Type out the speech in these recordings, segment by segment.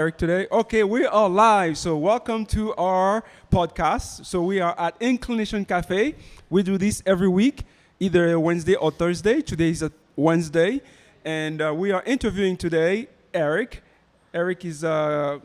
Eric today. Okay, we are live. So welcome to our podcast. So we are at Inclination Cafe. We do this every week, either Wednesday or Thursday. Today is a Wednesday, and we are interviewing today Eric. Eric is a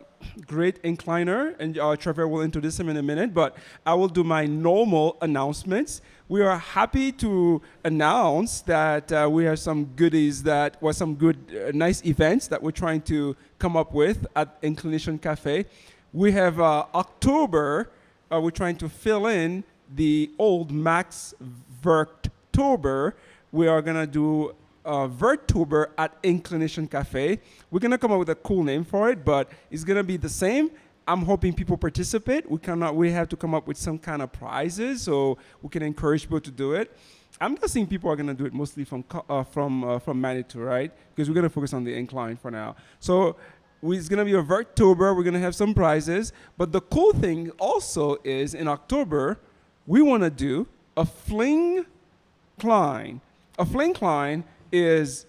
great incliner, and Trevor will introduce him in a minute. But I will do my normal announcements. We are happy to announce that we have some goodies that was some good, nice events that we're trying to come up with at Inclination Cafe. We have October. We're trying to fill in the old Max Verttober. We are gonna do Verttober at Inclination Cafe. We're gonna come up with a cool name for it, but it's gonna be the same. I'm hoping people participate. We have to come up with some kind of prizes so we can encourage people to do it. I'm guessing people are gonna do it mostly from Manitou, right? Because we're gonna focus on the Incline for now. So it's gonna be a Verttober. We're gonna have some prizes. But the cool thing also is in October we wanna do a fling climb. A fling climb is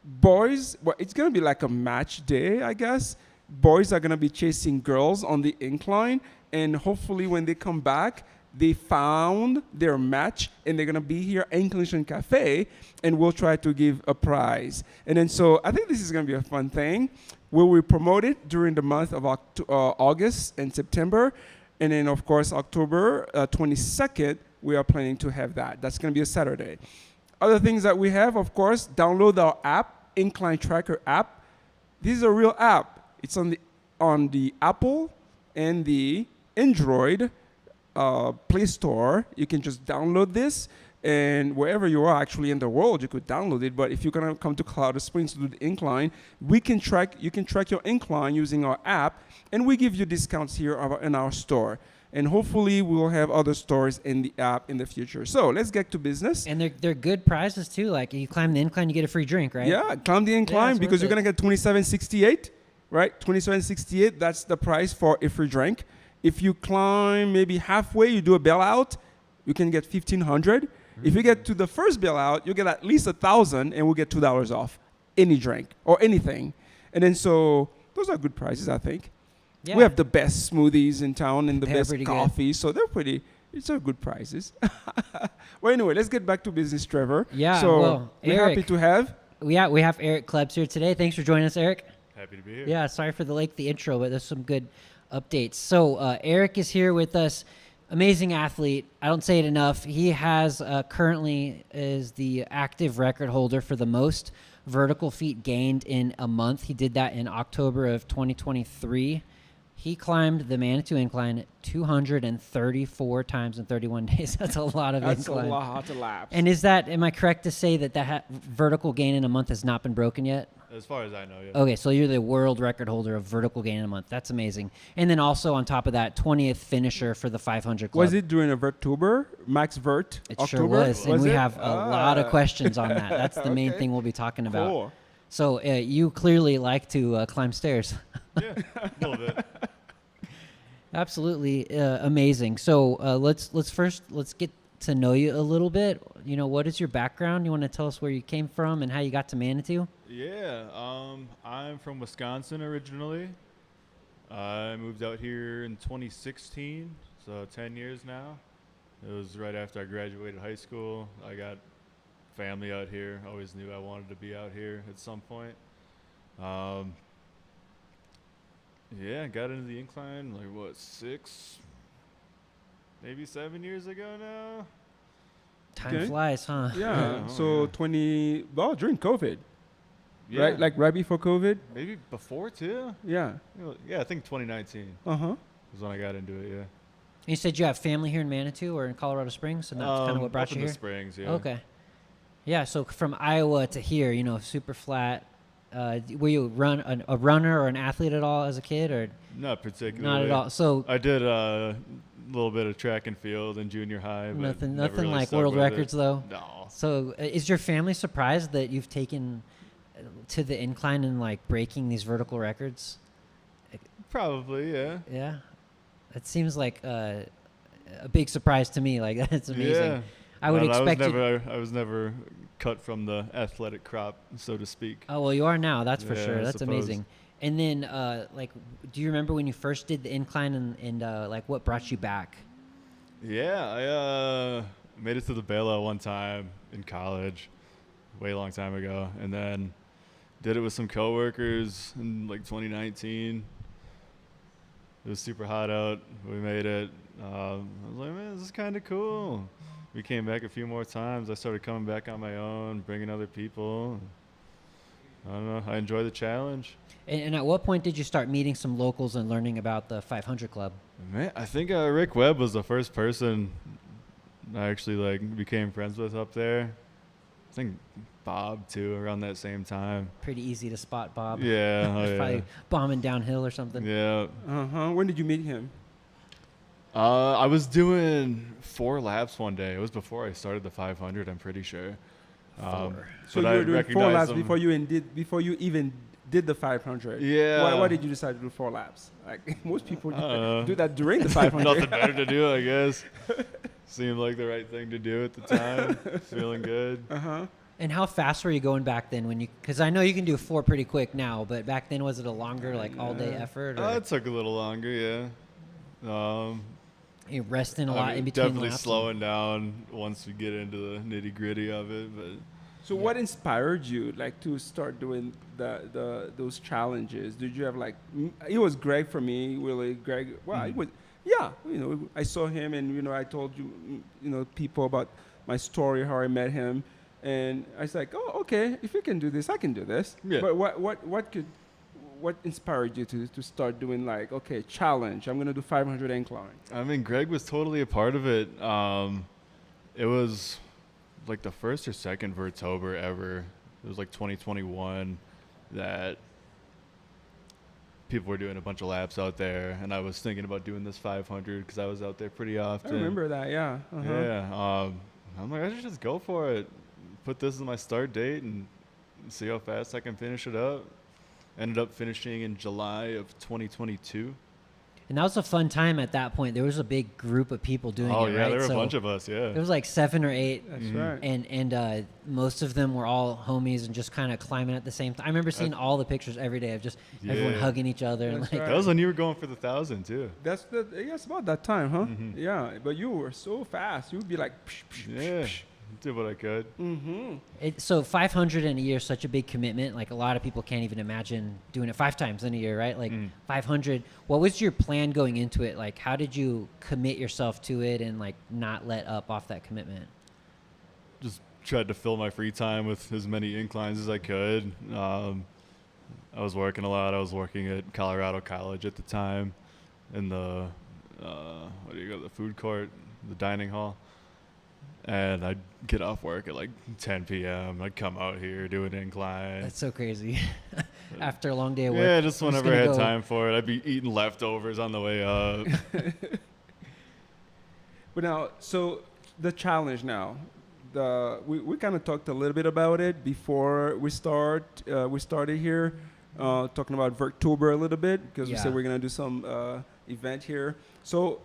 boys. Well, it's gonna be like a match day, I guess. Boys are going to be chasing girls on the incline, and hopefully when they come back, they found their match, and they're going to be here at Inclination Cafe, and we'll try to give a prize. And then so I think this is going to be a fun thing. We will promote it during the month of August and September, and then of course October 22nd, we are planning to have that. That's going to be a Saturday. Other things that we have, of course, download our app, Incline Tracker app. This is a real app. It's on the Apple and the Android Play Store. You can just download this, and wherever you are actually in the world, you could download it. But if you're gonna come to Colorado Springs to do the incline, you can track your incline using our app, and we give you discounts here in our store. And hopefully we will have other stores in the app in the future. So let's get to business. And they're good prizes too. Like you climb the incline, you get a free drink, right? Yeah, climb the incline because you're gonna get $27.68. Right, $27.68. That's the price for a free drink. If you climb maybe halfway, you do a bailout, you can get $1,500. If you get to the first bailout, you get at least $1,000, and we'll get $2 off any drink or anything. And then so those are good prices, I think. Yeah. We have the best smoothies in town and the best coffee, so it's a good prices. Well, anyway, let's get back to business, Trevor. Yeah. So well, we're Eric, happy to have. Yeah, we have Eric Klebs here today. Thanks for joining us, Eric. Happy to be here. Yeah, sorry for the intro, but there's some good updates. So Eric is here with us. Amazing athlete. I don't say it enough. He has currently is the active record holder for the most vertical feet gained in a month. He did that in October of 2023. He climbed the Manitou Incline 234 times in 31 days. That's a lot of incline. That's a lot of laps. And am I correct to say that vertical gain in a month has not been broken yet? As far as I know, yeah. Okay, so you're the world record holder of vertical gain in a month. That's amazing. And then also on top of that, 20th finisher for the 500 club. Was it during a Verttober, Max Vert? It October? sure was. And we it? have a lot of questions on that. That's the main thing we'll be talking about. Cool. So you clearly like to climb stairs. Yeah, a little bit. Absolutely amazing. So let's get to know you a little bit. You know, what is your background? You want to tell us where you came from and how you got to Manitou? Yeah, I'm from Wisconsin originally. I moved out here in 2016, so 10 years now. It was right after I graduated high school. I got family out here. Always knew I wanted to be out here at some point. Yeah, got into the incline like 6, maybe 7 years ago now. Time flies, huh? Yeah. So during COVID. Yeah. Right? Like right before COVID? Maybe before too. Yeah. Yeah, I think 2019 Uh-huh. was when I got into it. Yeah. You said you have family here in Manitou or in Colorado Springs, and that's kind of what brought up you in here? the Springs, yeah. Okay. Yeah, so from Iowa to here, super flat. Were you a runner or an athlete at all as a kid, or Not particularly. not at all? So I did a little bit of track and field in junior high. But nothing never really like stuck world with records it. though. No. So is your family surprised that you've taken to the incline and like breaking these vertical records? Probably, yeah. Yeah, it seems like a big surprise to me. Like that's amazing. Yeah. I would expect I was never cut from the athletic crop, so to speak. Oh well, you are now. That's for Yeah, sure. I That's suppose. amazing. And then, like, do you remember when you first did the incline and like what brought you back? Yeah, I made it to the bailout one time in college, way long time ago, and then did it with some coworkers in like 2019. It was super hot out. We made it. I was like, man, this is kind of cool. We came back a few more times. I started coming back on my own, bringing other people. I don't know. I enjoy the challenge. And at what point did you start meeting some locals and learning about the 500 Club? Man, I think Rick Webb was the first person I actually like became friends with up there. I think Bob too, around that same time. Pretty easy to spot Bob. Yeah, oh, Probably yeah. bombing downhill or something. Yeah. When did you meet him? I was doing 4 laps one day. It was before I started the 500, I'm pretty sure. So but you I were doing 4 recognized laps him. before you even did the 500. Yeah. Why did you decide to do 4 laps? Like most people know. do that during the 500. Nothing better to do, I guess. Seemed like the right thing to do at the time. Feeling good. And how fast were you going back then? Because I know you can do 4 pretty quick now, but back then was it a longer, like all day effort? Or It took a little longer, yeah. you resting a lot in between definitely laps? slowing down once we get into the nitty gritty of it. But So what inspired you like to start doing those challenges? Did you have like it was Greg for me, really Greg. Well, it was I saw him and I told you people about my story, how I met him, and I was like, oh, okay, if you can do this, I can do this. Yeah. But what inspired you to start doing like, okay, challenge, I'm gonna do 500 incline? I mean, Greg was totally a part of it. It was like the first or second Vertober ever. It was like 2021 that people were doing a bunch of laps out there, and I was thinking about doing this 500 because I was out there pretty often. I remember that, yeah. Yeah. I'm like, I should just go for it. Put this as my start date and see how fast I can finish it up. Ended up finishing in July of 2022. And that was a fun time at that point. There was a big group of people doing it, Oh, yeah, right? there were So a bunch of us, yeah. There was like 7 or 8. That's right. And most of them were all homies and just kind of climbing at the same time. I remember seeing all the pictures every day of just everyone Yeah. hugging each other. And That's like, right. That was when you were going for the 1,000, too. It's about that time, huh? Yeah, but you were so fast. You would be like, psh, psh, psh, Yeah. psh. Did what I could. So 500 in a year is such a big commitment. Like a lot of people can't even imagine doing it 5 times in a year, right? Like 500. What was your plan going into it? Like how did you commit yourself to it and like not let up off that commitment? Just tried to fill my free time with as many inclines as I could. I was working a lot. I was working at Colorado College at the time in the, the food court, the dining hall. And I'd get off work at like 10 p.m. I'd come out here, do an incline. That's so crazy. After a long day of work. Yeah, just I'm whenever I had gonna go- time for it. I'd be eating leftovers on the way up. But now, so the challenge now, we kind of talked a little bit about it before we started here, talking about Vertober a little bit because we Yeah. said we're gonna do some event here. So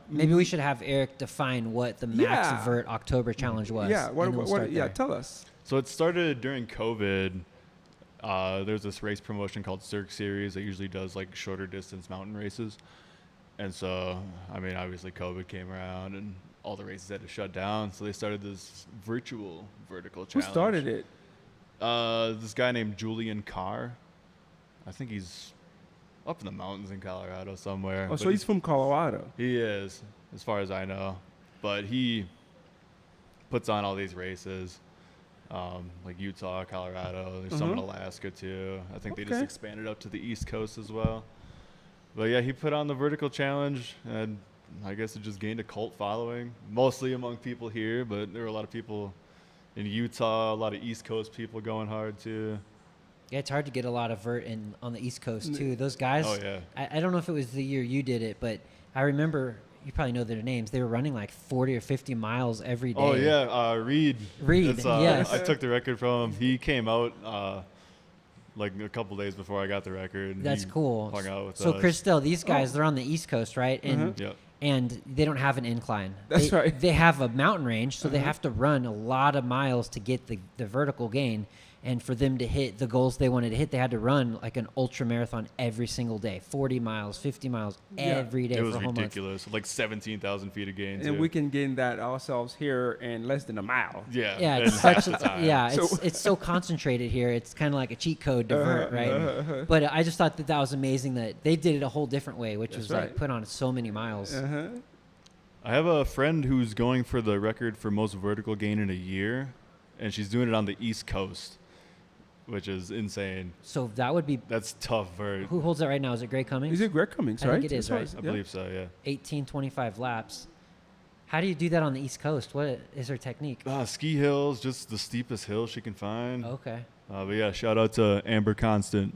Maybe we should have Eric define what the Max Yeah. Vert October Challenge was. yeah, and then we'll start there. tell us. So it started during COVID. There's this race promotion called Cirque Series that usually does like shorter distance mountain races. And so, I mean, obviously COVID came around and all the races had to shut down. So they started this virtual vertical Who challenge. started it? This guy named Julian Carr. I think he's up in the mountains in Colorado somewhere. Oh, but so he's from Colorado. He is, as far as I know. But he puts on all these races, like Utah, Colorado. There's some in Alaska, too. I think they just Okay. expanded up to the East Coast as well. But, yeah, he put on the vertical challenge, and I guess it just gained a cult following, mostly among people here. But there were a lot of people in Utah, a lot of East Coast people going hard, too. Yeah, it's hard to get a lot of vert on the East Coast too. Those guys. Oh, yeah. I don't know if it was the year you did it, but I remember you probably know their names. They were running like 40 or 50 miles every day. Oh, yeah, Reed. Reed, That's, yes. I took the record from him. He came out like a couple days before I got the record. and That's he cool. hung out with So us. Christel, these guys, they're on the East Coast, right? And Yep. and they don't have an incline. That's They- right. They have a mountain range, so they have to run a lot of miles to get the vertical gain. And for them to hit the goals they wanted to hit, they had to run like an ultra marathon every single day, 40 miles, 50 miles every day It for was a whole month. ridiculous. Like 17,000 feet of gain. And we can gain that ourselves here in less than a mile. Yeah. Yeah, in it's half such the time. it's so concentrated here. It's kind of like a cheat code to vert, right? But I just thought that was amazing that they did it a whole different way, which was like right. put on so many miles. I have a friend who's going for the record for most vertical gain in a year, and she's doing it on the East Coast, which is insane. So that would be That's tough vert. who holds it right now? Is it Greg Cummings? Is it Greg Cummings, I right? think it is, right? I believe so, yeah. 1825 laps. How do you do that on the East Coast? What is her technique? Ski hills, just the steepest hill she can find. Okay. But yeah, shout out to Amber Constant.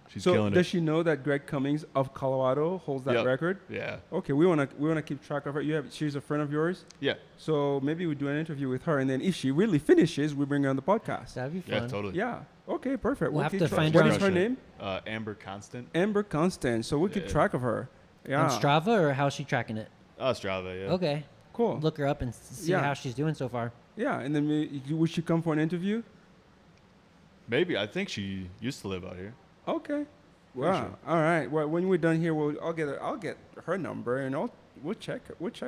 She's So killing does it. she know that Greg Cummings of Colorado holds that Yep. record? Yeah. Okay, we wanna keep track of her. She's a friend of yours, Yeah. so maybe we do an interview with her, and then if she really finishes, we bring her on the podcast. That'd be fun. Yeah, totally. Yeah. Okay, perfect. We'll have keep to track. find What her is on- her name? Amber Constant. Amber Constant. So we'll keep Yeah. track of her. Yeah. On Strava, or how's she tracking it? Strava, yeah. Okay. Cool. Look her up and see Yeah. how she's doing so far. Yeah, and then would she come for an interview? Maybe. I think she used to live out here. Okay. Pretty Wow. sure. All right. Well, when we're done here, I'll get her number and we'll check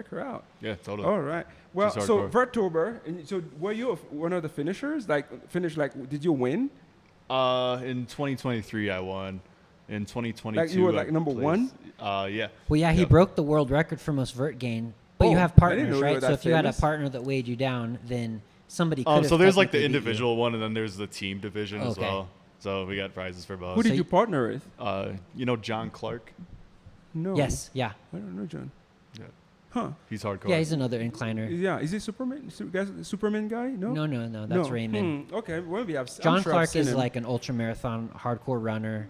her out. Yeah, totally. All right. Well, She's so hardcore. Vertober, and so were you one of the finishers? Did you win? In 2023, I won. In 2022, Like you were I like number placed- one? Yeah. Well, yeah, he Yep. broke the world record for most vert gain. But Oh, you have I didn't know partners, you were right? So that if you had a famous. partner that weighed you down, then somebody could have So there's like the technically beat you. individual one, and then there's the team division as Okay. well. So we got prizes for both. Who did So you partner with? John Clark? No. Yes, yeah. I don't know, John. Yeah. Huh. He's hardcore. Yeah, he's another incliner. Yeah. Is he Superman guy? No. No, that's Raymond. Okay. Well, I'm John sure I've Clark seen is him. like an ultra marathon hardcore runner,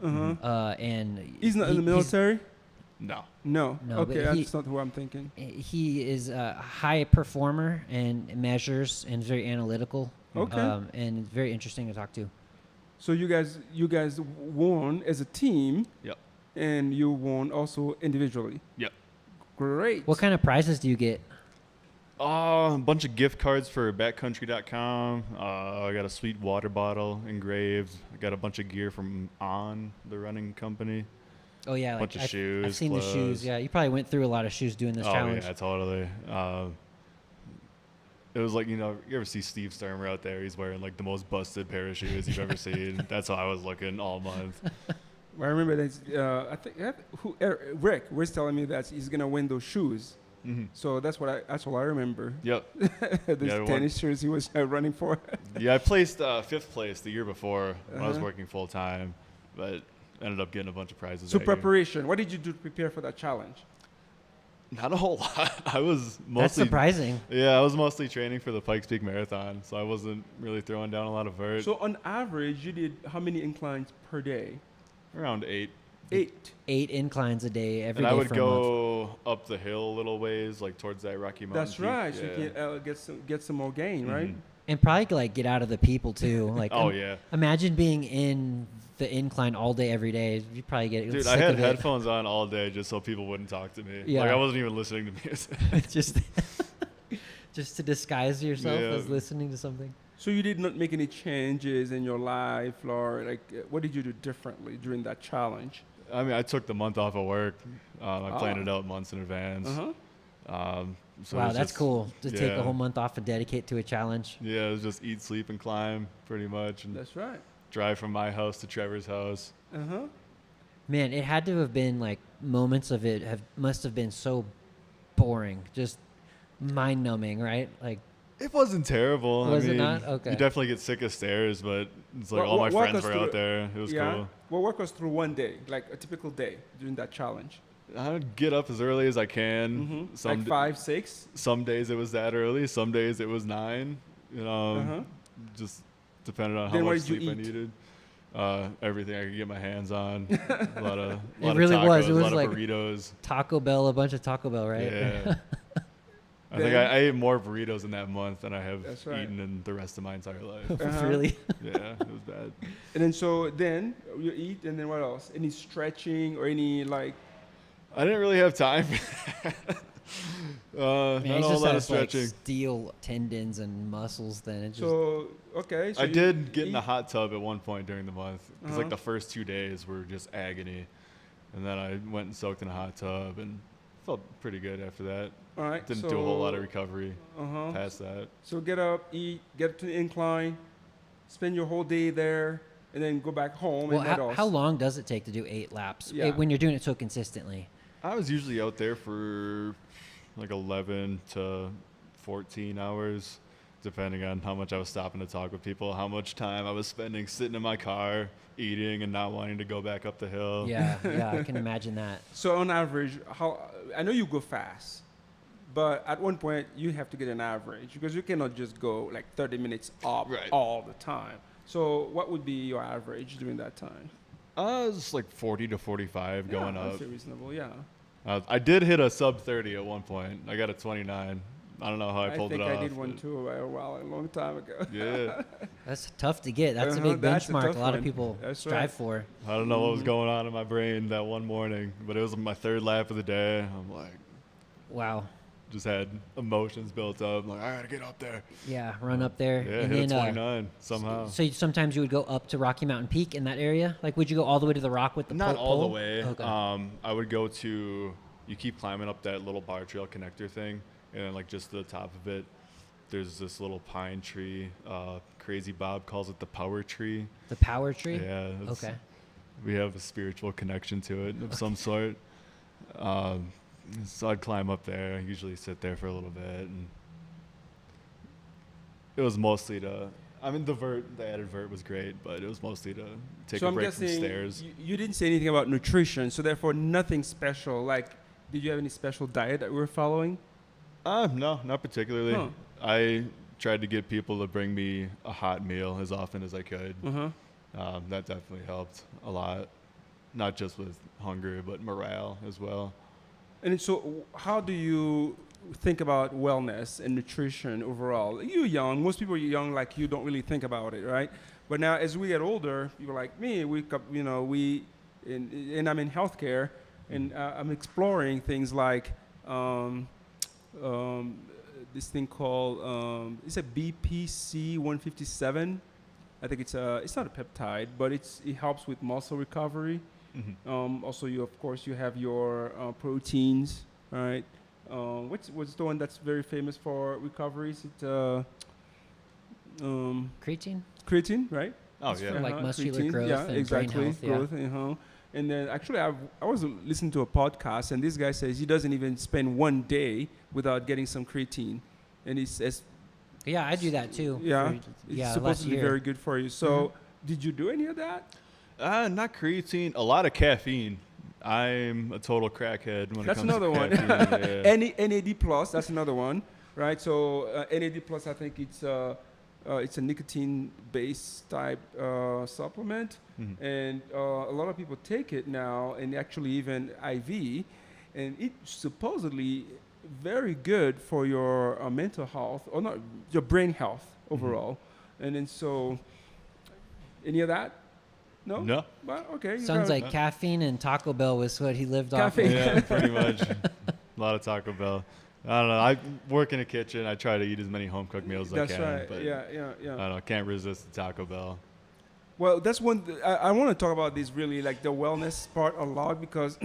and He's not in the military. No. No. No, Okay, but that's not who I'm thinking. He is a high performer and measures and very analytical. Okay. And very interesting to talk to. So you guys won as a team, Yep. and you won also individually. Yep. Great. What kind of prizes do you get? A bunch of gift cards for backcountry.com. I got a sweet water bottle engraved. I got a bunch of gear from On, the running company. Oh yeah, Bunch of I've shoes, seen the clothes. shoes. Yeah, you probably went through a lot of shoes doing this challenge. Yeah, totally. It was like, you ever see Steve Sturmer out there? He's wearing like the most busted pair of shoes you've ever seen. That's how I was looking all month. I remember that. I think Rick was telling me that he's gonna win those shoes. Mm-hmm. So that's all I remember. Yep. Those Yeah, I won. tennis shoes he was running for. Yeah, I placed 5th place the year before when I was Uh-huh. working full time, but ended up getting a bunch of prizes. So that year. preparation. What did you do to prepare for that challenge? Not a whole lot. I was mostly. That's surprising. Yeah, I was mostly training for the Pikes Peak Marathon, so I wasn't really throwing down a lot of vert. So on average, you did how many inclines per day? Around 8. 8. 8 inclines a day every And day I would for a month. go up the hill a little ways, like towards that Rocky Mountain. That's peak. right. So Yeah. you can get some more gain, right? Mhm. And probably like get out of the people too. Like Oh, yeah. Imagine being in the incline all day every day. You probably get Dude, sick I had of it. headphones on all day just so people wouldn't talk to me. Yeah. Like, I wasn't even listening to music. just to disguise yourself Yeah. as listening to something. So you did not make any changes in your life, or what did you do differently during that challenge? I mean, I took the month off of work. I planned Ah. it out months in advance. Uh-huh. So it Wow, was that's just- cool to take yeah. a whole month off and dedicate to a challenge. Yeah, it was just eat, sleep, and climb pretty much, and That's right. drive from my house to Trevor's house. Uh-huh. Man, it had to have been like moments of it must have been so boring, just mind numbing, right? Like It wasn't terrible. Was I it mean, not? Okay. You definitely get sick of stairs, but it's like Wa- all wa- my walk friends us were through out it. there. It was Yeah. cool. Well, walk us through one day, like a typical day during that challenge. I would get up as early as I can. Mm-hmm. Some Like 5, 6. some days it was that early. Some days it was 9. Uh-huh. Just depending on how Then what much did you sleep I eat? needed. Everything I could get my hands on. a lot of really tacos, was. It a was lot like- of burritos. Taco Bell, a bunch of Taco Bell, right? Yeah. I think Then- I ate more burritos in that month than I have That's right. eaten in the rest of my entire life. Uh-huh. Really? Yeah, it was bad. And then you eat, and then what else? Any stretching or any like? I didn't really have time. Man, Not he a whole just lot of has like stretching. steel tendons and muscles. Then it just So okay. So I you did get in eat- the hot tub at one point during the month because Uh-huh. like the first 2 days were just agony, and then I went and soaked in a hot tub and felt pretty good after that. All right. Didn't do a whole lot of recovery Uh-huh. past that. So get up, eat, get to the incline, spend your whole day there, and then go back home. well, and what else? how long does it take to do 8 laps Yeah. when you're doing it so consistently? I was usually out there for like 11 to 14 hours, depending on how much I was stopping to talk with people, how much time I was spending sitting in my car, eating and not wanting to go back up the hill. Yeah, I can imagine that. So on average, how I know you go fast, but at one point you have to get an average because you cannot just go like 30 minutes up Right. all the time. So what would be your average during that time? It's like 40 to 45 going yeah, up. That's reasonable. Yeah. I did hit a sub 30 at one point. I got a 29. I don't know how I pulled think it off. I did one but too a long time ago. Yeah. That's tough to get. That's a Uh-huh, big that's a benchmark. tough A lot one. of people That's strive right. for. I don't know what was Mhm. going on in my brain that one morning, but it was my third lap of the day. I'm like, Wow. just had emotions built up. I'm like, I gotta get up there. Yeah, run up there. Yeah, and hit then, a 29 somehow. So sometimes you would go up to Rocky Mountain Peak in that area? Like, would you go all the way to the rock with the Not pole? all the way. Okay. I would go to, you keep climbing up that little bar trail connector thing, and then like just to the top of it, there's this little pine tree. Crazy Bob calls it the power tree. The power tree? Yeah. it's- Okay. We have a spiritual connection to it of some sort. So I'd climb up there. I usually sit there for a little bit, and it was mostly to. I mean, the added vert was great, but it was mostly to take So a I'm break from guessing stairs. you didn't say anything about nutrition, so therefore nothing special. Like, did you have any special diet that we were following? No, not particularly. Huh. I tried to get people to bring me a hot meal as often as I could. Uh-huh. That definitely helped a lot, not just with hunger, but morale as well. And so, how do you think about wellness and nutrition overall? You're young. Most people young like you don't really think about it, right? But now, as we get older, people like me, and I'm in healthcare, and I'm exploring things like this thing called it's a BPC 157. I think it's not a peptide, but it helps with muscle recovery. Also, of course, you have your proteins, right? What's the one that's very famous for recovery? Is it Creatine? creatine, right? Oh It's yeah. for, like, muscular creatine, growth yeah, and brain exactly, health, yeah. growth, And then actually, I was listening to a podcast, and this guy says he doesn't even spend one day without getting some creatine, and he says, Yeah, I do that too. yeah, For- it's last supposed to be year. very good for you. So, did you do any of that? Not creatine. A lot of caffeine. I'm a total crackhead when That's it comes another to one. caffeine. Yeah. NAD plus, that's another one, right? So NAD plus, I think it's a nicotine-based type supplement, Mhm. and a lot of people take it now, and actually even IV, and it's supposedly very good for your mental health, or not your brain health overall. And then so, any of that? No. No. Well, okay. you Sounds got- like caffeine and Taco Bell was what he lived off Caffeine. of. Yeah, pretty much. A lot of Taco Bell. I don't know. I work in a kitchen. I try to eat as many home cooked meals as That's I can. right. But Yeah. I don't know. Can't resist the Taco Bell. Well, that's one. I want to talk about this really, like the wellness part a lot, because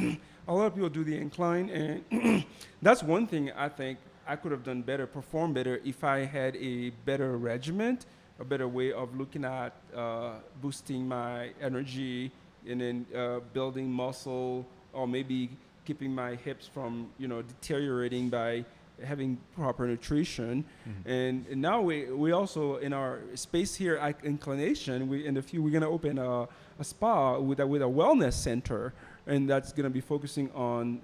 a lot of people do the incline, and that's one thing I think I could have done better, perform better, if I had a better regiment, a better way of looking at boosting my energy, and then building muscle, or maybe keeping my hips from deteriorating by having proper nutrition. And now we also, in our space here at Inclination, we're going to open a spa with a wellness center, and that's going to be focusing on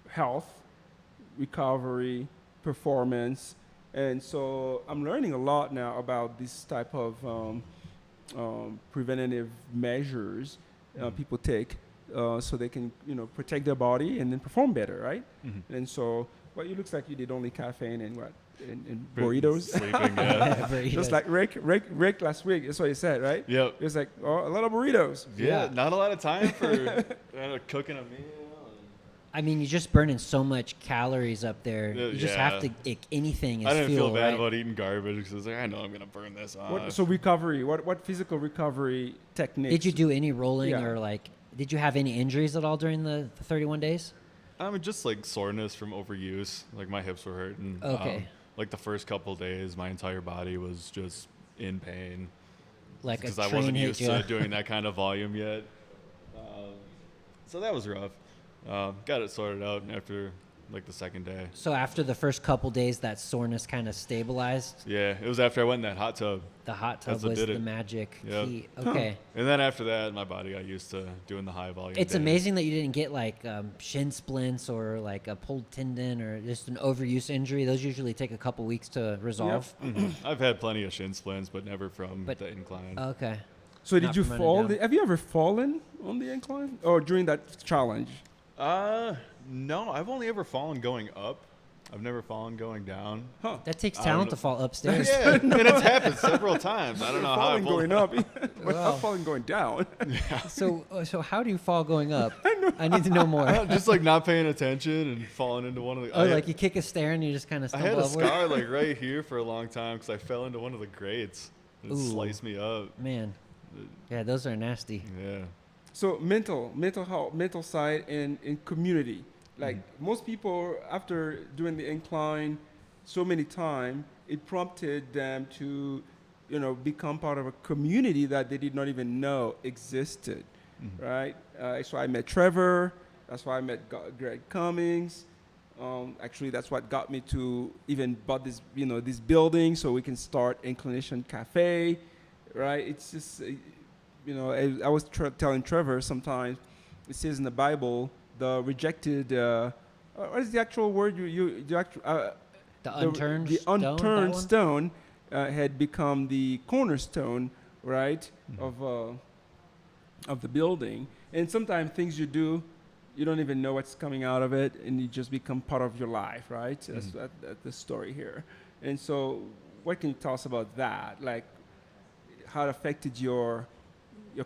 health, recovery, performance. And so I'm learning a lot now about this type of preventative measures people take so they can protect their body and then perform better, right? And so well, it looks like you did only caffeine and and burritos. Sleeping, yeah. Burritos. Just like Rick last week. That's what he said, right? Yep. It was like, a lot of burritos. Yeah, Yeah. not a lot of time for cooking a meal. I mean, you're just burning so much calories up there. You just have to, anything is I didn't fuel, feel bad right? about eating garbage because I was like, I know I'm going to burn this off. So recovery, what physical recovery techniques? Did you do any rolling Yeah. or like, did you have any injuries at all during the 31 days? I mean, just like soreness from overuse. Like my hips were hurting. Okay. Like the first couple days, my entire body was just in pain. Like a Because I train wasn't hit used you. to doing that kind of volume yet. So that was rough. Got it sorted out after like the second day. So after the first couple days, that soreness kind of stabilized. Yeah, it was after I went in that hot tub. The hot tub That's what was did the it. magic Yep. key. Okay. And then after that, my body got used to doing the high volume. It's days. amazing that you didn't get like shin splints or like a pulled tendon or just an overuse injury. Those usually take a couple weeks to resolve. I've had plenty of shin splints, but never from But- the incline. Okay. So did Not you from running fall? down. Have you ever fallen on the incline or during that challenge? No, I've only ever fallen going up. I've never fallen going down. Huh? That takes I don't talent know. to fall upstairs. Yeah, and it's happened several times. I don't know how I Falling pulled going it up, but Wow. not falling going down. So how do you fall going up? I need to know more. Just like not paying attention and falling into one of the. Oh, I, like you kick a stair and you just kind of I stumble had a upward? scar like right here for a long time because I fell into one of the grates. It Ooh. sliced me up. Man. Yeah, those are nasty. Yeah. So mental health, mental side, and in community. Like most people, after doing the incline so many times, it prompted them to, become part of a community that they did not even know existed, right? So I met Trevor. That's why I met Greg Cummings. Actually, that's what got me to even bought this, this building so we can start Inclination Cafe, right? It's just, I was telling Trevor sometimes, it says in the Bible, the rejected, what is the actual word? The unturned the stone, that unturned one? stone had become the cornerstone, right, of the building. And sometimes things you do, you don't even know what's coming out of it, and you just become part of your life, right? That's the story here. And so, what can you tell us about that? Like, how it affected your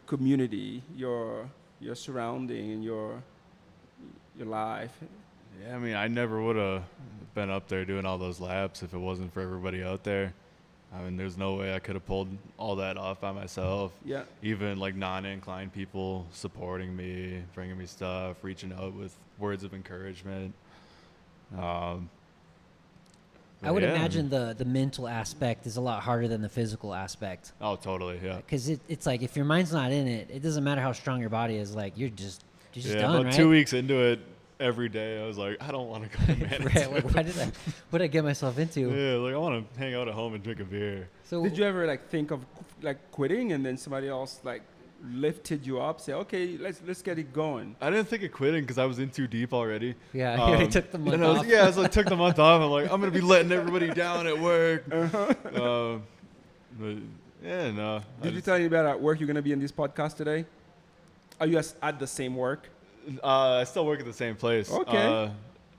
community, your surrounding, and your life? Yeah, I mean, I never would have been up there doing all those laps if it wasn't for everybody out there. I mean, there's no way I could have pulled all that off by myself. Yeah. Even like non-inclined people supporting me, bringing me stuff, reaching out with words of encouragement. I would imagine the mental aspect is a lot harder than the physical aspect. Oh, totally, yeah. Because it's like if your mind's not in it, it doesn't matter how strong your body is. Like you're just Yeah, done, about right? 2 weeks into it, every day I was like, I don't want to go to Right, like, what did I get myself into? Yeah, like I want to hang out at home and drink a beer. So Did you ever think of quitting, and then somebody else lifted you up, say, okay, let's get it going? I didn't think of quitting because I was in too deep already. Yeah, you already took the month and off. I took the month off. I'm like, I'm gonna be letting everybody down at work. But yeah, no. Did you tell anybody at work you're going to be in this podcast today? Are you at the same work? I still work at the same place. Okay.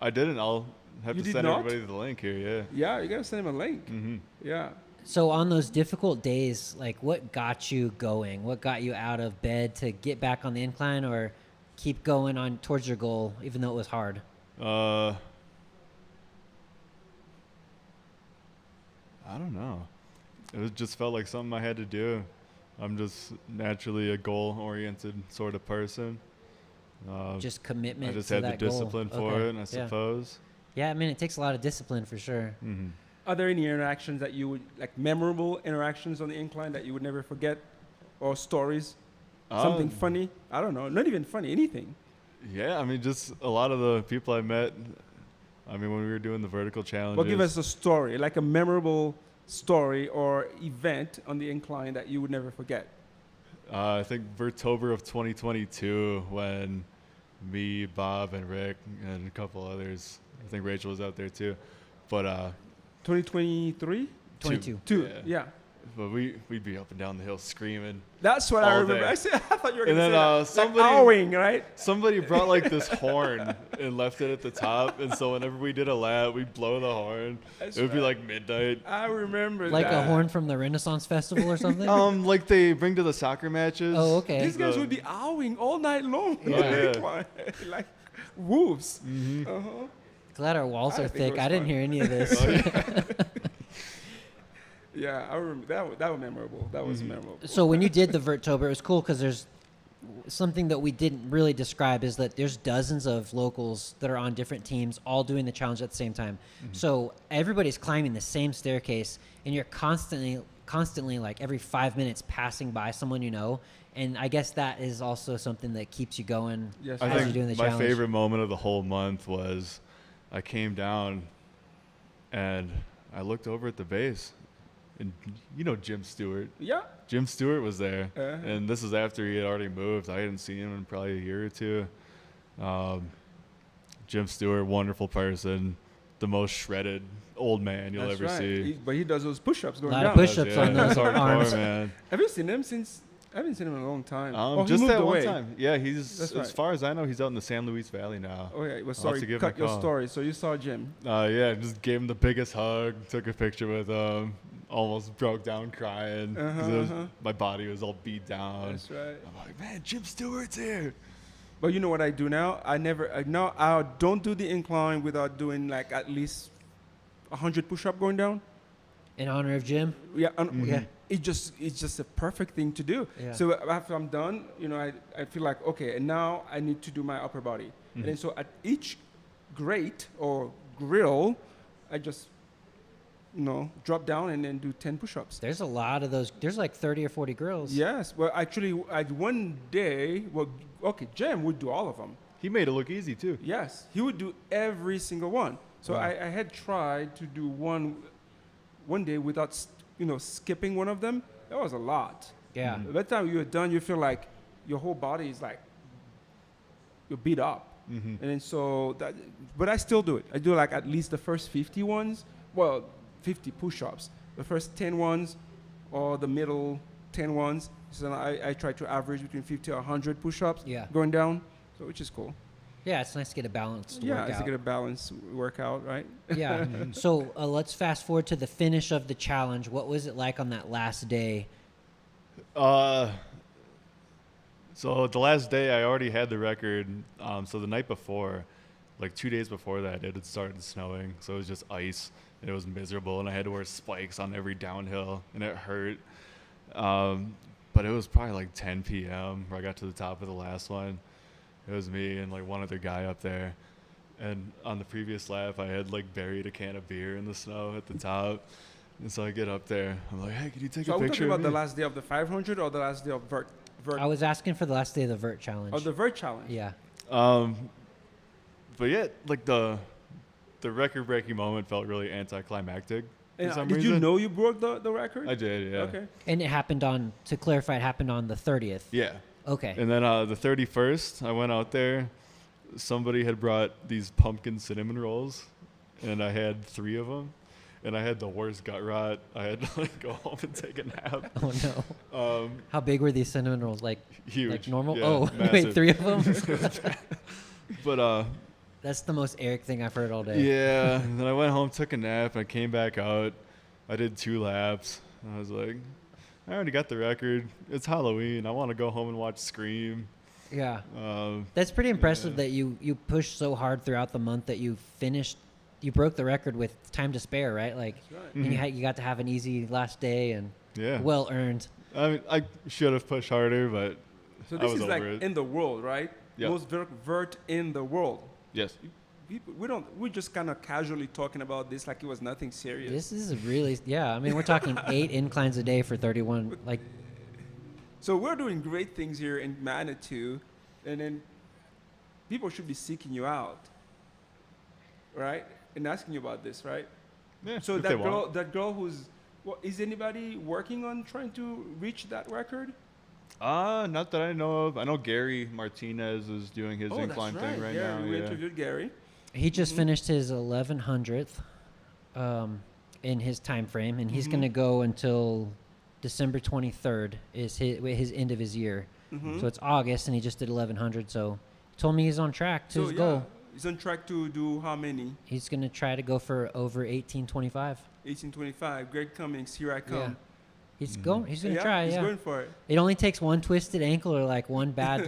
I didn't. I'll have You to did send not? everybody the link here. Yeah. Yeah, you got to send him a link. Mm-hmm. Yeah. So on those difficult days, like what got you going? What got you out of bed to get back on the incline or keep going on towards your goal, even though it was hard? I don't know. It just felt like something I had to do. I'm just naturally a goal-oriented sort of person. Just commitment. I just to had the that goal. discipline for Okay, it, I yeah. suppose. Yeah, I mean, it takes a lot of discipline for sure. Mm-hmm. Are there any interactions that you would, memorable interactions on the incline that you would never forget? Or stories? Something funny? I don't know. Not even funny, anything. Yeah, I mean, just a lot of the people I met. I mean, when we were doing the vertical challenges. Well, give us a story, like a memorable story or event on the incline that you would never forget. I think October of 2022 when me, Bob, and Rick, and a couple others. I think Rachel was out there too. But 2023? 22. Two. Yeah. Yeah. But we'd be up and down the hill screaming. That's what I all remember. day. I thought you were And going to then, say that. somebody- Like owing, right? Somebody brought like this horn and left it at the top, and so whenever we did a lap, we'd blow the horn. That's It would be right. like midnight. I remember Like that. a horn from the Renaissance Festival or something? Like they bring to the soccer matches. Oh, okay. These guys The- would be owing all night long. Yeah. Like wolves. Mhm. Uh-huh. Glad our walls I are think it thick. was I didn't fun. hear any of this. Oh, yeah. Yeah, I remember that was memorable. That was memorable. So when you did the Verttober, it was cool because there's something that we didn't really describe is that there's dozens of locals that are on different teams all doing the challenge at the same time. So everybody's climbing the same staircase, and you're constantly like every 5 minutes passing by someone you know. And I guess that is also something that keeps you going Yes, I as right. you're think doing the my challenge. favorite moment of the whole month was I came down and I looked over at the base, and you know Jim Stewart. Yeah. Jim Stewart was there, Uh-huh. and this is after he had already moved. I hadn't seen him in probably a year or two. Jim Stewart, wonderful person, the most shredded old man you'll That's ever right. see. But he does those push-ups going Lot down. of push-ups on those hardcore, arms. man. Have you seen him since? I haven't seen him in a long time. Oh, he Just moved that away. one time. Yeah, he's That's as right. far as I know, he's out in the San Luis Valley now. Oh yeah, well, I'll have sorry, to give him cut a your call. story. So you saw Jim. Yeah, just gave him the biggest hug, took a picture with him, almost broke down crying. 'Cause it was- my body was all beat down. That's right. I'm like, man, Jim Stewart's here. But you know what I do now? I don't do the incline without doing like at least 100 push-up going down. In honor of Jim. Yeah, Yeah. it's just a perfect thing to do. Yeah. So after I'm done, I feel like okay, and now I need to do my upper body. And then so at each grate or grill, I just drop down and then do 10 push-ups. There's a lot of those. There's like 30 or 40 girls. Yes. Well, actually, one day, Jim would do all of them. He made it look easy too. Yes, he would do every single one. So Wow. I had tried to do one day without skipping one of them. That was a lot. Yeah. By the time you're done, you feel like your whole body is like you're beat up. Mm-hmm. And then but I still do it. I do like at least the first 50 ones. Well, 50 push-ups. The first 10 ones or the middle 10 ones. So I try to average between 50 or 100 push-ups Yeah. going down, so which is cool. Yeah, it's nice to get a balanced Yeah, workout. it's to get a balanced workout, right? Yeah. So let's fast forward to the finish of the challenge. What was it like on that last day? So the last day I already had the record. So the night before, like 2 days before that, it had started snowing. So it was just ice. And it was miserable, and I had to wear spikes on every downhill, and it hurt. But it was probably like 10 p.m. where I got to the top of the last one. It was me and like one other guy up there. And on the previous lap, I had like buried a can of beer in the snow at the top. And so I get up there. I'm like, hey, can you take So a are we picture talking of about the me? last day of the 500 or the last day of vert? I was asking for the last day of the vert challenge. Of the vert challenge. Yeah. But yeah, like the record-breaking moment felt really anticlimactic. And for some did you reason. know you broke the record? I did, yeah. Okay. And it happened to clarify, it happened on the 30th. Yeah. Okay. And then the 31st, I went out there. Somebody had brought these pumpkin cinnamon rolls, and I had 3 of them. And I had the worst gut rot. I had to like go home and take a nap. Oh, no. How big were these cinnamon rolls? Like, Huge. like normal? Yeah, oh, you massive. made 3 of them? But That's the most Eric thing I've heard all day. yeah. And then I went home, took a nap, and I came back out. I did 2 laps. And I was like, I already got the record. It's Halloween. I want to go home and watch Scream. Yeah. That's pretty impressive yeah. that you pushed so hard throughout the month that you broke the record with time to spare, right? Like, That's right. and you got to have an easy last day and Yeah. well earned. I mean, I should have pushed harder, but So I this was is like over it. in the world, right? Yeah. Most vert in the world. yes. We're just kind of casually talking about this like it was nothing serious. This is really, yeah. I mean, we're talking 8 inclines a day for 31. Like, So we're doing great things here in Manitou, and then people should be seeking you out, right? And asking you about this, right? Yeah. So if they want. that girl is anybody working on trying to reach that record? Not that I know of. I know Gary Martinez is doing his Oh, incline that's right. thing right Gary, now. we Yeah. interviewed Gary. he just finished his 1100th in his time frame, and he's going to go until December 23rd is his end of his year. Mhm. So it's August, and he just did 1100. So he told me he's on track to his goal. He's on track to do how many? He's going to try to go for over 1825. 1825. Greg Cummings, here I come. Yeah. He's going to try, He's yeah. going for it. It only takes one twisted ankle or like one bad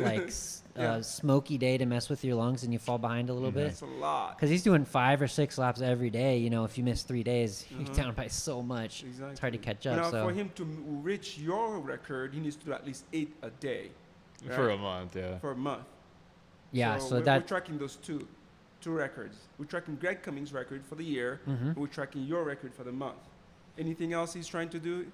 Yeah. smoky day to mess with your lungs and you fall behind a little bit. That's a lot. Because he's doing 5 or 6 laps every day. You know, if you miss 3 days, you're Uh-huh. down by so much. Exactly. It's hard to catch up. Now, so for him to reach your record, he needs to do at least 8 a day. Right? For a month, yeah. For a month. yeah, so we're that tracking those two records. We're tracking Greg Cummings' record for the year. Mhm. And we're tracking your record for the month. Anything else he's trying to do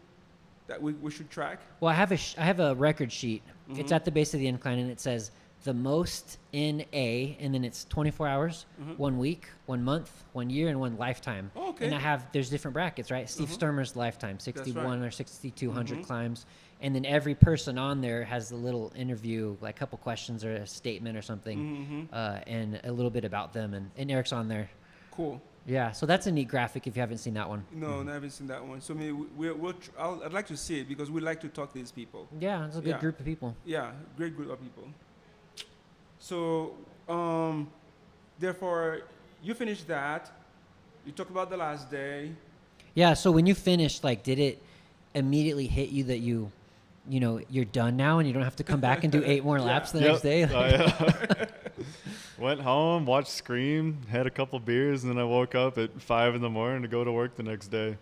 that we should track? Well, I have a record sheet. It's Mhm. at the base of the incline, and it says the most in A, and then it's 24 hours, Mhm. 1 week, 1 month, 1 year, and 1 lifetime. Oh, okay. And there's different brackets, right? Steve Mhm. Sturmer's lifetime, 61 or 6,200 Mhm. climbs. And then every person on there has a little interview, like a couple questions or a statement or something, Mhm. and a little bit about them. And Eric's on there. Cool. Yeah, so that's a neat graphic if you haven't seen that one. No, I haven't seen that one. So maybe I'd like to see it because we like to talk to these people. Yeah, it's a good Yeah. group of people. Yeah, great group of people. So, therefore, you finished that. You talked about the last day. Yeah, so when you finished, like, did it immediately hit you that you're done now and you don't have to come back and do 8 more laps the next day? Went home, watched Scream, had a couple beers, and then I woke up at 5 in the morning to go to work the next day.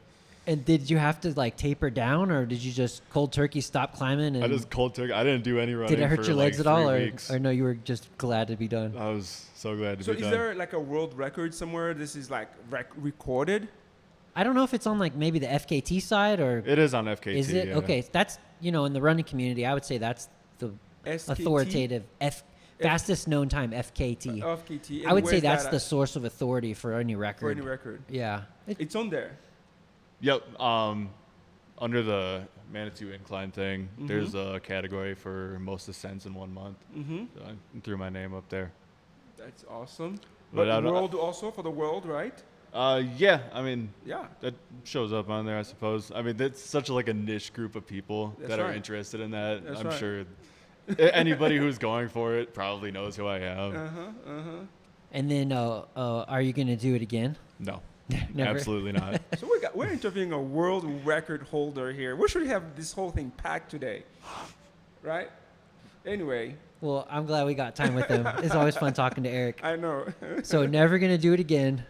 And did you have to, like, taper down, or did you just cold turkey stop climbing? And I just cold took. I didn't do any running. did it hurt for your legs like at all, 3 weeks. or no, you were just glad to be done? I was so glad to So be is done. there like a world record somewhere? This is like recorded? I don't know if it's on, like, maybe the FKT side, or It is on FKT. is it? Yeah. Okay, that's, in the running community, I would say that's the SKT? authoritative fastest known time, FKT. FKT. I would say where's that's that the at? source of authority for any record. For any record. Yeah. It's on there. Yep. Under the Manitou Incline thing, Mhm. there's a category for most ascents in 1 month. Mm-hmm. So I threw my name up there. That's awesome. But I But don't- world also for the world, right? Yeah. I mean, Yeah. that shows up on there, I suppose. I mean, that's such like a niche group of people That's that are right. interested in that. That's I'm right. sure anybody who's going for it probably knows who I am. And then, are you going to do it again? No, Never? absolutely not. So we're interviewing a world record holder here. We should have this whole thing packed today, right? Anyway, Well, I'm glad we got time with him. It's always fun talking to Eric. I know. So never going to do it again.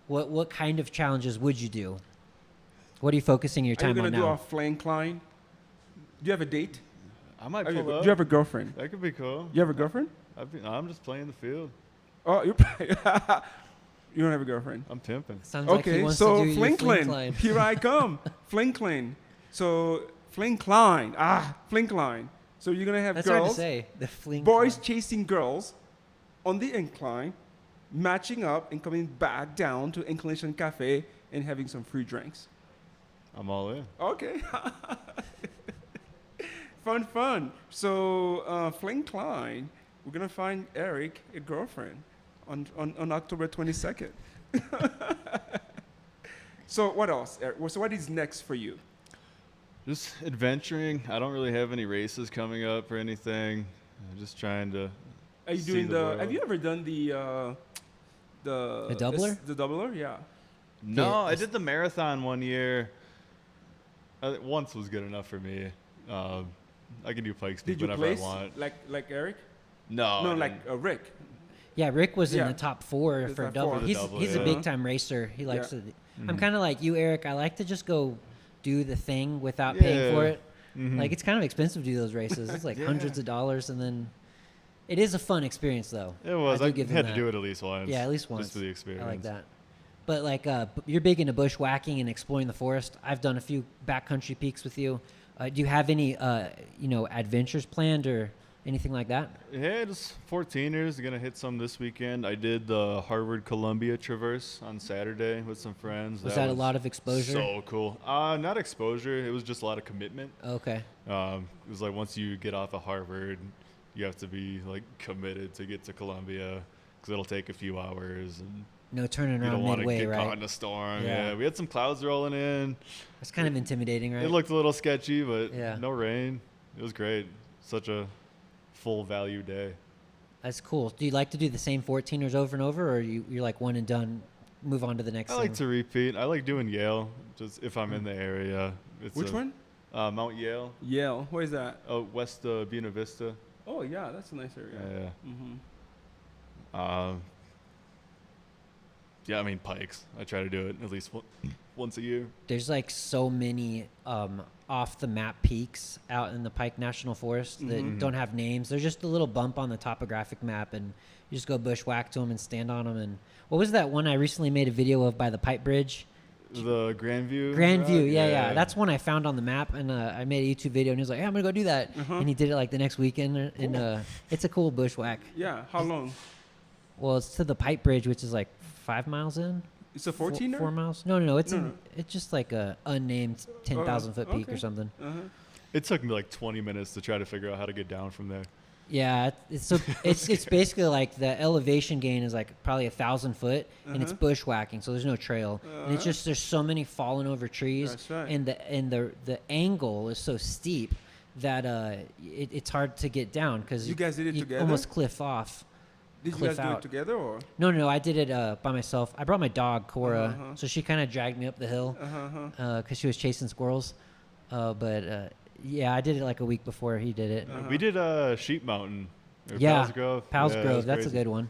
What kind of challenges would you do? What are you focusing your Are you time on gonna do now? a flank climb? Do you have a date? I might Do pull up. you have a girlfriend? That could be cool. You have a girlfriend? I'm just playing the field. Oh, you you don't have a girlfriend. I'm pimping. Sounds like he Okay, wants so to do your fling Flinkline, climb. here I come. Flinkline. So Flinkline. Flinkline. So you're gonna have That's hard to girls, say. The fling boys climb. chasing girls on the incline, matching up and coming back down to Inclination Cafe and having some free drinks. I'm all in. Okay. Fun. So Flinkline, we're gonna find Eric a girlfriend on October 22nd. So what else, Eric? So what is next for you? Just adventuring. I don't really have any races coming up or anything. I'm just trying to. Are you see doing the the? world. Have you ever done the doubler? The doubler, yeah. No, Yeah, I did the marathon one year. Once was good enough for me. I can do Pikes Peak Did you whenever place I want. like Eric? No, No, I like didn't. Rick. Yeah, Rick was in Yeah. the top 4 The for top double. four. For the He's double, he's a yeah. big time racer. He likes Yeah. to. I'm Mhm. kind of like you, Eric. I like to just go do the thing without paying for Yeah. it. Mhm. Like, it's kind of expensive to do those races. It's like Yeah. hundreds of dollars, and then it is a fun experience, though. It was. I I, do give them had to that. do it at least once. Yeah, at least once. Just for the experience. I like that. But like, you're big into bushwhacking and exploring the forest. I've done a few backcountry peaks with you. Do you have any, adventures planned or anything like that? Yeah, just 14ers. Gonna hit some this weekend. I did the Harvard Columbia Traverse on Saturday with some friends. Was that a lot of exposure? So cool. Not exposure. It was just a lot of commitment. Okay. It was like once you get off of Harvard, you have to be like committed to get to Columbia because it'll take a few hours and No turning You around don't want to midway, get caught right? in a storm. Yeah. Yeah, we had some clouds rolling in. That's kind of intimidating, right? It looked a little sketchy, but Yeah. no rain. It was great. Such a full value day. That's cool. Do you like to do the same 14ers over and over, or you're like one and done, move on to the next I thing? like to repeat. I like doing Yale, just if I'm in the area. Which one? Mount Yale. Yale. Where is that? West Buena Vista. Oh, yeah, that's a nice area. Yeah. Mm-hmm. Yeah, I mean, Pikes. I try to do it at least once a year. There's like so many off the map peaks out in the Pike National Forest that don't have names. They're just a little bump on the topographic map, and you just go bushwhack to them and stand on them. And what was that one I recently made a video of by the Pipe Bridge? The Grandview. Grandview, route? yeah. That's one I found on the map, and I made a YouTube video, and he was like, "Hey, I'm gonna go do that," and he did it like the next weekend, and it's a cool bushwhack. Yeah, how long? Well, it's to the Pipe Bridge, which is like 5 miles in. It's a 14er? 4 miles? No. It's No. it's just like a unnamed 10,000 foot peak or okay. something. Uh-huh. It took me like 20 minutes to try to figure out how to get down from there. Yeah, it's basically like the elevation gain is like probably 1,000 foot, and it's bushwhacking, so there's no trail, and it's just there's so many fallen over trees, That's right. and the angle is so steep that it's hard to get down because You guys did it together? almost cliff off. Did you cliff guys do out. it together or? No, I did it by myself. I brought my dog Cora, Uh-huh. so she kind of dragged me up the hill because she was chasing squirrels. Yeah, I did it like a week before he did it. We did Sheep Mountain. Or Yeah, Pals Grove. Pals Yeah, Grove, that's a crazy. good one.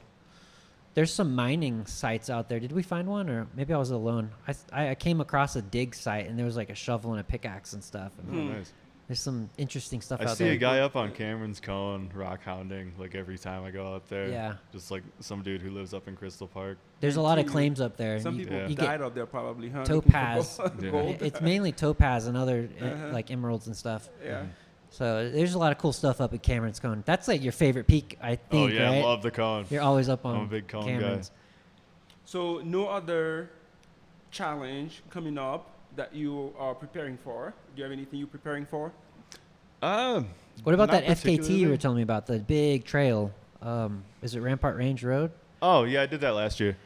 There's some mining sites out there. Did we find one, or maybe I was alone? I came across a dig site, and there was like a shovel and a pickaxe and stuff. And Oh, nice. there's some interesting stuff I out see there. a guy up on Cameron's Cone rock hounding like every time I go up there. Yeah. Just like some dude who lives up in Crystal Park. There's a lot of claims up there. Some You- people Yeah. you died get up there probably, huh? topaz. Yeah. Gold. It's mainly topaz and other Uh-huh. like emeralds and stuff. Yeah. So there's a lot of cool stuff up at Cameron's Cone. That's like your favorite peak, I think, Oh yeah, right? love the cone. You're always up on I'm a big cone Cameron's. guy. So no other challenge coming up that you are preparing for? Do you have anything you're preparing for? What about Not that FKT you particularly. were telling me about, the big trail? Is it Rampart Range Road? Oh yeah, I did that last year.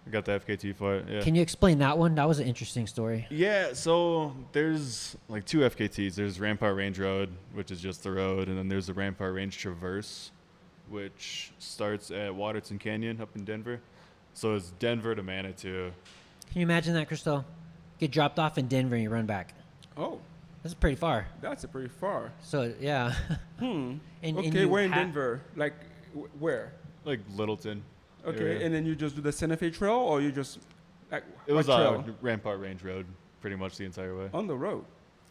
I got the FKT for it. Yeah. Can you explain that one? That was an interesting story. Yeah, so there's like 2 FKTs. There's Rampart Range Road, which is just the road, and then there's the Rampart Range Traverse, which starts at Waterton Canyon up in Denver. So it's Denver to Manitou. Can you imagine that, Christel? Get dropped off in Denver and you run back. Oh, That's pretty far. that's a pretty far. So, yeah. Hmm. And Okay, you where in Denver? Like, where? Like Littleton. Okay, area. and then you just do the Santa Fe Trail, or you just like It was what trail? Rampart Range Road pretty much the entire way. On the road.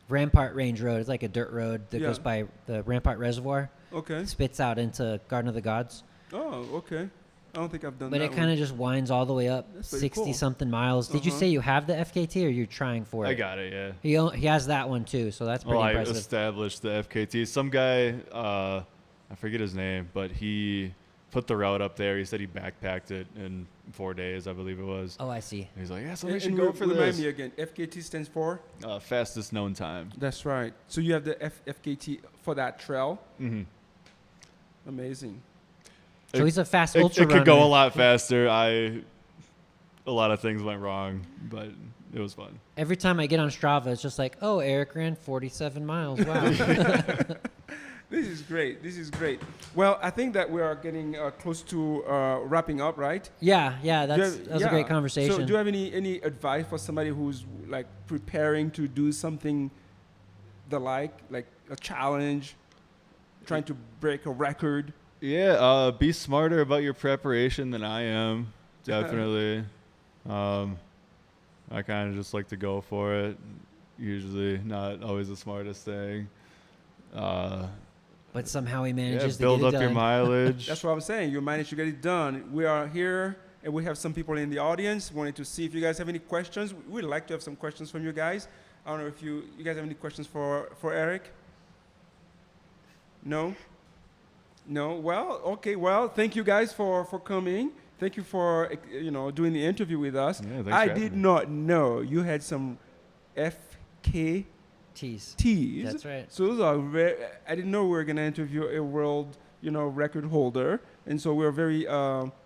Rampart Range Road. It's like a dirt road that Yeah. goes by the Rampart Reservoir. Okay. Spits out into Garden of the Gods. Oh, okay. I don't think I've done But that. it kind of just winds all the way up, That's pretty cool. 60-something miles. Did you Uh-huh. say you have the FKT, or you're trying for it? I got it, yeah. He has that one, too, so that's pretty Well, I impressive. established the FKT. Some guy, I forget his name, but he put the route up there. He said he backpacked it in 4 days, I believe it was. Oh, I see. He's like, yeah, somebody And, should and go for remind this. me again. FKT stands for? Fastest known time. That's right. So you have the FKT for that trail. Mm-hmm. Amazing. So he's a fast It ultra could go a runner. lot faster. A lot of things went wrong, but it was fun. Every time I get on Strava, it's just like, oh, Eric ran 47 miles. Wow. This is great. This is great. Well, I think that we are getting close to wrapping up, right? yeah, Do you that was a great yeah. conversation. So do you have any advice for somebody who's like preparing to do something like a challenge, trying to break a record? Yeah, be smarter about your preparation than I am. Definitely. I kind of just like to go for it. Usually not always the smartest thing. But somehow he Yeah, manages build to get up it your done. mileage. That's what I'm saying. You managed to get it done. We are here, and we have some people in the audience wanting to see if you guys have any questions. We'd like to have some questions from you guys. I don't know if you guys have any questions for Eric? No? No? Well, okay. Well, thank you guys for coming. Thank you for doing the interview with us. Yeah, thanks I for did having me. not know you had some FKTs. Tease. That's right. So those are I didn't know we were going to interview a world, record holder, and so we're very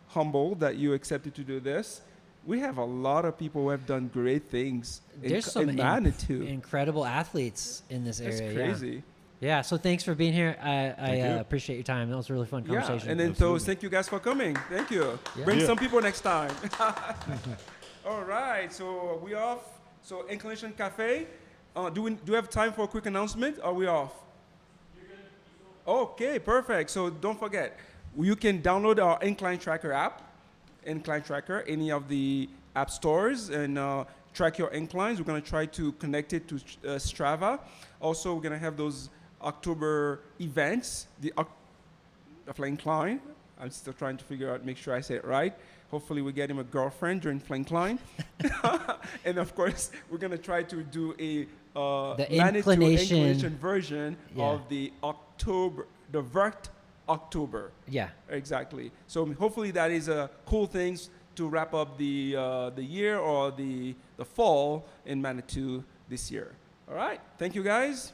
humbled that you accepted to do this. we have a lot of people who have done great things There's some in Manitou. incredible athletes in this That's area. crazy. Yeah. So thanks for being here. I you. appreciate your time. That was a really fun Yeah, conversation. and then Absolutely. so thank you guys for coming. Thank you. Yeah. Bring Yeah. some people next time. All right, so we off. So Inclination Cafe. Do we have time for a quick announcement? Or are we off? Okay, perfect. So don't forget, you can download our Incline Tracker app, Incline Tracker, any of the app stores, and track your inclines. We're going to try to connect it to Strava. Also, we're going to have those October events, the Incline. I'm still trying to figure out, make sure I say it right. Hopefully, we get him a girlfriend during Incline. And of course, we're going to try to do a The Manitou inclination version Yeah. of the Vert October. Yeah. Exactly. So hopefully that is a cool things to wrap up the year or the fall in Manitou this year. All right. Thank you guys.